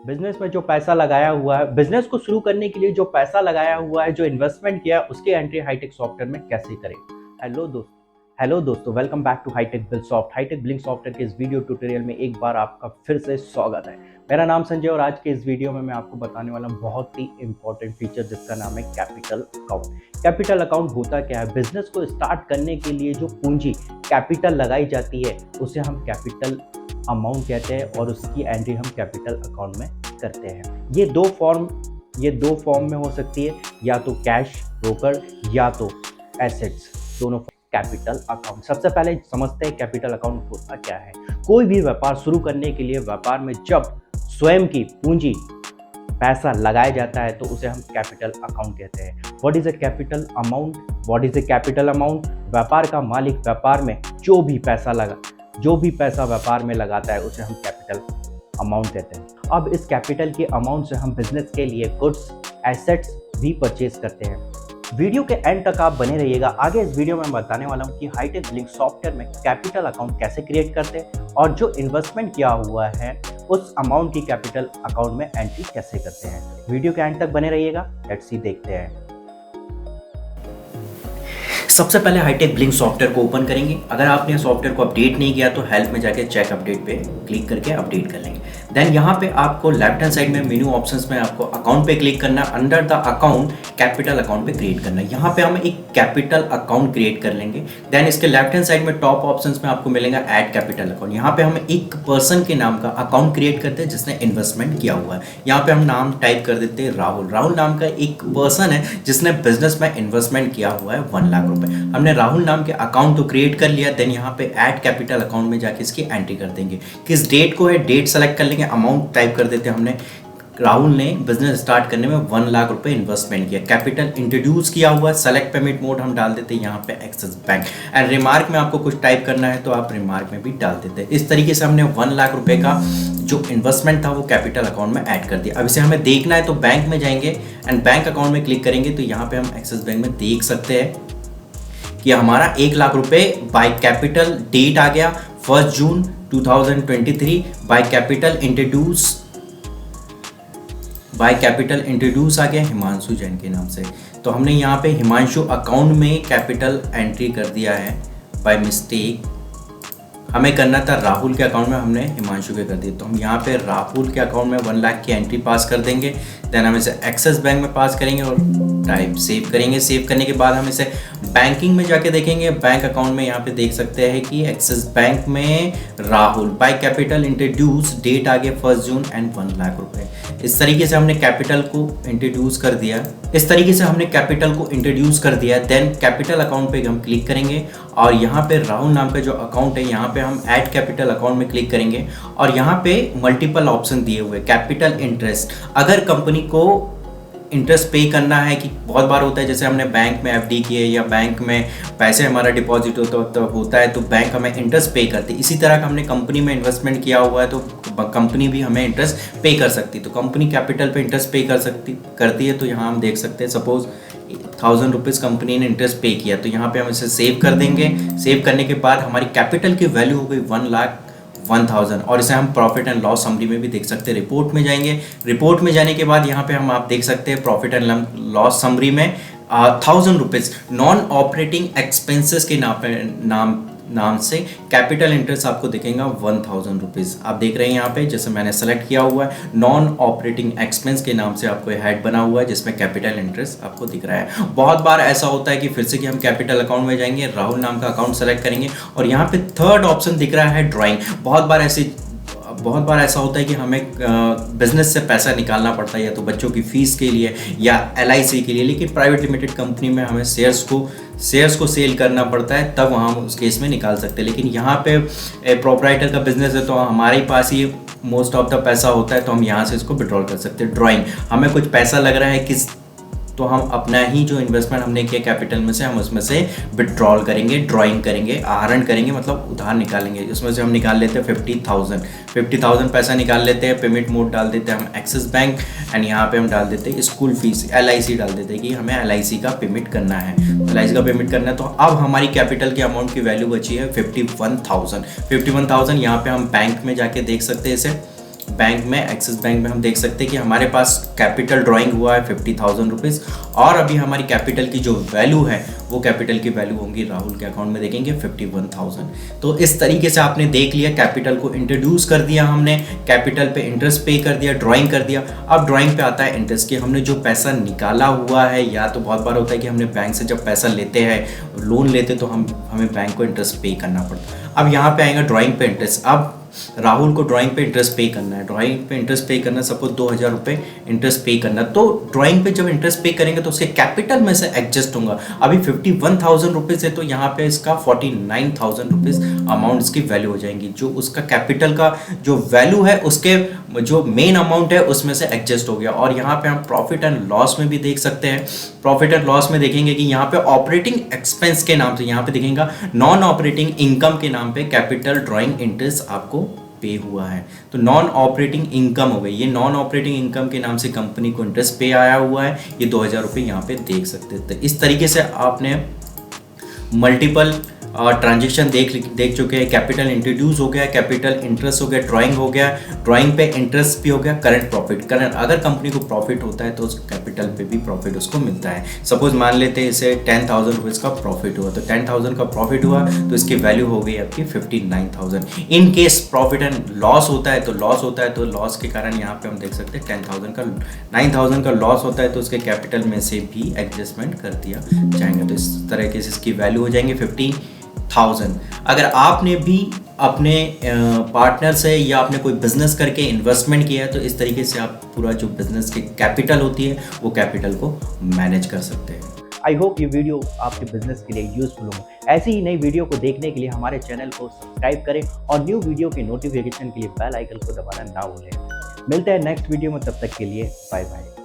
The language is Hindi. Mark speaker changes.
Speaker 1: बिजनेस में जो पैसा लगाया हुआ है, बिजनेस को शुरू करने के लिए जो पैसा लगाया हुआ है, जो इन्वेस्टमेंट किया है, उसकी एंट्री हाईटेक सॉफ्टवेयर में कैसे करें। हेलो दोस्तों, welcome back to hitech bill soft. Hitech billing software के इस वीडियो ट्यूटोरियल में एक बार आपका फिर से स्वागत है। मेरा नाम संजय और आज के इस वीडियो में मैं आपको बताने वाला बहुत ही इंपॉर्टेंट फीचर जिसका नाम है कैपिटल अकाउंट। कैपिटल अकाउंट होता क्या है? बिजनेस को स्टार्ट करने के लिए जो पूंजी कैपिटल लगाई जाती है उसे हम कैपिटल अमाउंट कहते हैं और उसकी एंट्री हम कैपिटल अकाउंट में करते हैं। ये दो फॉर्म में हो सकती है, या तो कैश रोकड़ या तो एसेट्स, दोनों कैपिटल अकाउंट। सबसे पहले समझते हैं कैपिटल अकाउंट होता क्या है। कोई भी व्यापार शुरू करने के लिए व्यापार में जब स्वयं की पूंजी पैसा लगाया जाता है तो उसे हम कैपिटल अकाउंट कहते हैं। What is a capital amount? What is a capital amount? व्यापार का मालिक व्यापार में जो भी पैसा व्यापार में लगाता है उसे हम कैपिटल अमाउंट कहते हैं। अब इस कैपिटल के अमाउंट से हम बिजनेस के लिए गुड्स एसेट्स भी परचेज करते हैं। वीडियो के एंड तक आप बने रहिएगा। आगे इस वीडियो में मैं बताने वाला हूँ कि हाईटेक बिलिंग सॉफ्टवेयर में कैपिटल अकाउंट कैसे क्रिएट करते हैं और जो इन्वेस्टमेंट किया हुआ है उस अमाउंट की कैपिटल अकाउंट में एंट्री कैसे करते हैं। वीडियो के एंड तक बने रहिएगा। लेट्स सी, देखते हैं। सबसे पहले हाईटेक बिलिंग सॉफ्टवेयर को ओपन करेंगे। अगर आपने सॉफ्टवेयर को अपडेट नहीं किया तो हेल्प में जाके चेक अपडेट पे क्लिक करके अपडेट कर लेंगे। देन यहाँ पे आपको लेफ्ट हैंड साइड में मेन्यू ऑप्शंस में आपको अकाउंट पे क्लिक करना, under the account capital account पे क्रिएट करना। यहाँ पे हम एक कैपिटल अकाउंट क्रिएट कर लेंगे। देन इसके लेफ्ट हैंड साइड में टॉप ऑप्शंस में आपको मिलेगा ऐड कैपिटल अकाउंट। यहाँ पे हम एक पर्सन के नाम का अकाउंट क्रिएट करते हैं जिसने इन्वेस्टमेंट किया हुआ है। यहाँ पे हम नाम टाइप कर देते हैं राहुल। राहुल नाम का एक पर्सन है जिसने बिजनेस में इन्वेस्टमेंट किया हुआ है 1 लाख रुपए। हमने राहुल नाम के अकाउंट तो क्रिएट कर लिया। देन यहाँ पे ऐड कैपिटल अकाउंट में जाके इसकी एंट्री कर देंगे। किस डेट को है, डेट सेलेक्ट कर लेंगे, अमाउंट टाइप कर देते हैं। हमने राहुल ने बिजनेस स्टार्ट करने में 1 लाख रुपए इन्वेस्टमेंट किया, कैपिटल इंट्रोड्यूस किया हुआ। सेलेक्ट पेमेंट मोड हम डाल देते हैं यहाँ पे एक्सिस बैंक। एंड रिमार्क में आपको कुछ टाइप करना है तो आप रिमार्क में भी डाल देते हैं। इस तरीके से हमने 1 लाख रुपए का जो इन्वेस्टमेंट था वो कैपिटल अकाउंट में ऐड कर दिया। अब इसे हमें देखना है तो बैंक में जाएंगे एंड बैंक अकाउंट में क्लिक करेंगे तो यहाँ पे हम एक्सिस बैंक में देख सकते हैं कि हमारा 1 लाख रुपए बाय कैपिटल डेट आ गया 1 जून 2023 बाय कैपिटल इंट्रोड्यूस आ गया हिमांशु जैन के नाम से। तो हमने यहाँ पे हिमांशु अकाउंट में कैपिटल एंट्री कर दिया है बाय मिस्टेक। हमें करना था राहुल के अकाउंट में, हमने हिमांशु के कर दिया। तो हम यहाँ पे राहुल के अकाउंट में 1 लाख की एंट्री पास कर देंगे। देन हम इसे एक्सिस बैंक में पास करेंगे और टाइप सेव करेंगे। सेव करने के बाद हम इसे बैंकिंग में जाके देखेंगे। बैंक अकाउंट में यहाँ पे देख सकते हैं कि एक्सिस बैंक में Rahul by capital introduce, date आ गया 1 जून एंड 1 लाख रुपए। इस तरीके से हमने कैपिटल को इंट्रोड्यूस कर दिया। देन कैपिटल अकाउंट पे हम क्लिक करेंगे और यहाँ पे राहुल नाम का जो अकाउंट है यहाँ पे हम ऐड कैपिटल अकाउंट में क्लिक करेंगे और यहाँ पे मल्टीपल ऑप्शन दिए हुए कैपिटल इंटरेस्ट। अगर कंपनी को इंटरेस्ट पे करना है, कि बहुत बार होता है जैसे हमने बैंक में एफडी की है या बैंक में पैसे हमारा डिपॉजिट होता है तो बैंक हमें इंटरेस्ट पे करती है। इसी तरह का हमने कंपनी में इन्वेस्टमेंट किया हुआ है तो कंपनी भी हमें इंटरेस्ट पे कर सकती है। तो कंपनी कैपिटल पे इंटरेस्ट पे करती है। तो यहाँ हम देख सकते हैं सपोज 1000 रुपीज़ कंपनी ने इंटरेस्ट पे किया तो यहाँ पे हम इसे सेव कर देंगे। सेव करने के बाद हमारी कैपिटल की वैल्यू हो गई 1,01,000 और इसे हम प्रॉफिट एंड लॉस समरी में भी देख सकते हैं। रिपोर्ट में जाएंगे। रिपोर्ट में जाने के बाद यहाँ पे हम आप देख सकते हैं प्रॉफिट एंड लॉस समरी में 1000 रुपीज़ नॉन ऑपरेटिंग एक्सपेंसेस के नाम से कैपिटल इंटरेस्ट आपको दिखेगा 1000 रुपीज़। आप देख रहे हैं यहाँ पे जैसे मैंने सेलेक्ट किया हुआ है नॉन ऑपरेटिंग एक्सपेंस के नाम से आपको हेड बना हुआ है जिसमें कैपिटल इंटरेस्ट आपको दिख रहा है। बहुत बार ऐसा होता है कि फिर से कि हम कैपिटल अकाउंट में जाएंगे, राहुल नाम का अकाउंट सेलेक्ट करेंगे और यहाँ पे थर्ड ऑप्शन दिख रहा है ड्राइंग। बहुत बार ऐसा होता है कि हमें बिजनेस से पैसा निकालना पड़ता है या तो बच्चों की फीस के लिए या LIC के लिए, लेकिन प्राइवेट लिमिटेड कंपनी में हमें शेयर्स को सेल करना पड़ता है तब हम उस केस में निकाल सकते हैं। लेकिन यहाँ पे प्रोप्राइटर का बिजनेस है तो हमारे पास ही मोस्ट ऑफ द पैसा होता है तो हम यहाँ से इसको विड्रॉल कर सकते हैं। ड्राइंग, हमें कुछ पैसा लग रहा है तो हम अपना ही जो इन्वेस्टमेंट हमने किया कैपिटल में से हम उसमें से विड्रॉल करेंगे, ड्राइंग करेंगे, आहरण करेंगे, मतलब उधार निकालेंगे। उसमें से हम निकाल लेते हैं 50,000 पैसा निकाल लेते हैं। पेमेंट मोड डाल देते हैं हम एक्सिस बैंक एंड यहाँ पे हम डाल देते हैं स्कूल फीस LIC डाल देते हैं कि हमें LIC का पेमेंट करना है। LIC का पेमेंट करना है तो अब हमारी कैपिटल की अमाउंट की वैल्यू बची है 51,000। यहाँ पे हम बैंक में जाके देख सकते हैं इसे बैंक में, एक्सिस बैंक में हम देख सकते हैं कि हमारे पास कैपिटल ड्राइंग हुआ है 50,000 रुपीज़, और अभी हमारी कैपिटल की जो वैल्यू है वो कैपिटल की वैल्यू होंगी राहुल के अकाउंट में देखेंगे 51,000। तो इस तरीके से आपने देख लिया, कैपिटल को इंट्रोड्यूस कर दिया हमने, कैपिटल पे इंटरेस्ट पे कर दिया, ड्राइंग कर दिया। अब ड्राइंग पे आता है इंटरेस्ट कि हमने जो पैसा निकाला हुआ है, या तो बहुत बार होता है कि हमने बैंक से जब पैसा लेते हैं, लोन लेते, तो हमें बैंक को इंटरेस्ट पे करना पड़ता है। अब यहाँ पे आएगा ड्राइंग पे इंटरेस्ट। अब राहुल को ड्राइंग पे इंटरेस्ट पे करना है, ड्राइंग पे इंटरेस्ट पे करना, सपोज 2,000 रुपये इंटरेस्ट पे करना। तो ड्राइंग पे जब इंटरेस्ट पे करेंगे तो उसके कैपिटल में से एडजस्ट होगा। अभी 51,000 रुपीज़ है, तो यहाँ पे इसका 49,000 रुपीज़ अमाउंट इसकी वैल्यू हो जाएंगी, जो उसका कैपिटल का जो वैल्यू है उसके जो मेन अमाउंट है उसमें से एडजस्ट हो गया। और यहाँ पे हम प्रॉफिट एंड लॉस में भी देख सकते हैं। प्रॉफिट एंड लॉस में देखेंगे कि यहाँ पे ऑपरेटिंग एक्सपेंस के नाम से, यहाँ पे देखेंगे नॉन ऑपरेटिंग इनकम के नाम पे कैपिटल ड्राइंग इंटरेस्ट आपको पे हुआ है। तो नॉन ऑपरेटिंग इनकम हो गई, ये नॉन ऑपरेटिंग इनकम के नाम से कंपनी को इंटरेस्ट पे आया हुआ है, ये 2,000 रुपये यहाँ पे देख सकते थे। इस तरीके से आपने मल्टीपल ट्रांजेक्शन देख चुके हैं। कैपिटल इंट्रोड्यूस हो गया, कैपिटल इंटरेस्ट हो गया, ड्राइंग हो गया, ड्राइंग पे इंटरेस्ट भी हो गया, करंट प्रॉफिट। करंट अगर कंपनी को प्रॉफिट होता है तो उस कैपिटल पे भी प्रॉफिट उसको मिलता है। सपोज मान लेते हैं इसे 10,000 रुपीज़ का प्रॉफिट हुआ, तो 10,000 का प्रॉफिट हुआ तो इसकी वैल्यू हो गई आपकी 59,000। In case profit and loss होता है तो लॉस के कारण यहाँ पे हम देख सकते हैं 10,000 का 9,000 का लॉस होता है, तो उसके कैपिटल में से भी एडजस्टमेंट कर दिया जाएंगे। तो इस तरह के इसकी वैल्यू हो जाएंगे 50,000। अगर आपने भी अपने पार्टनर से या आपने कोई बिजनेस करके इन्वेस्टमेंट किया है, तो इस तरीके से आप पूरा जो बिजनेस की कैपिटल होती है वो कैपिटल को मैनेज कर सकते हैं।
Speaker 2: आई होप ये वीडियो आपके बिजनेस के लिए यूजफुल हो। ऐसी ही नई वीडियो को देखने के लिए हमारे चैनल को सब्सक्राइब करें और न्यू वीडियो के नोटिफिकेशन के लिए बेल आइकन को दबाना ना भूलें। मिलते हैं नेक्स्ट वीडियो में, तब तक के लिए बाय बाय।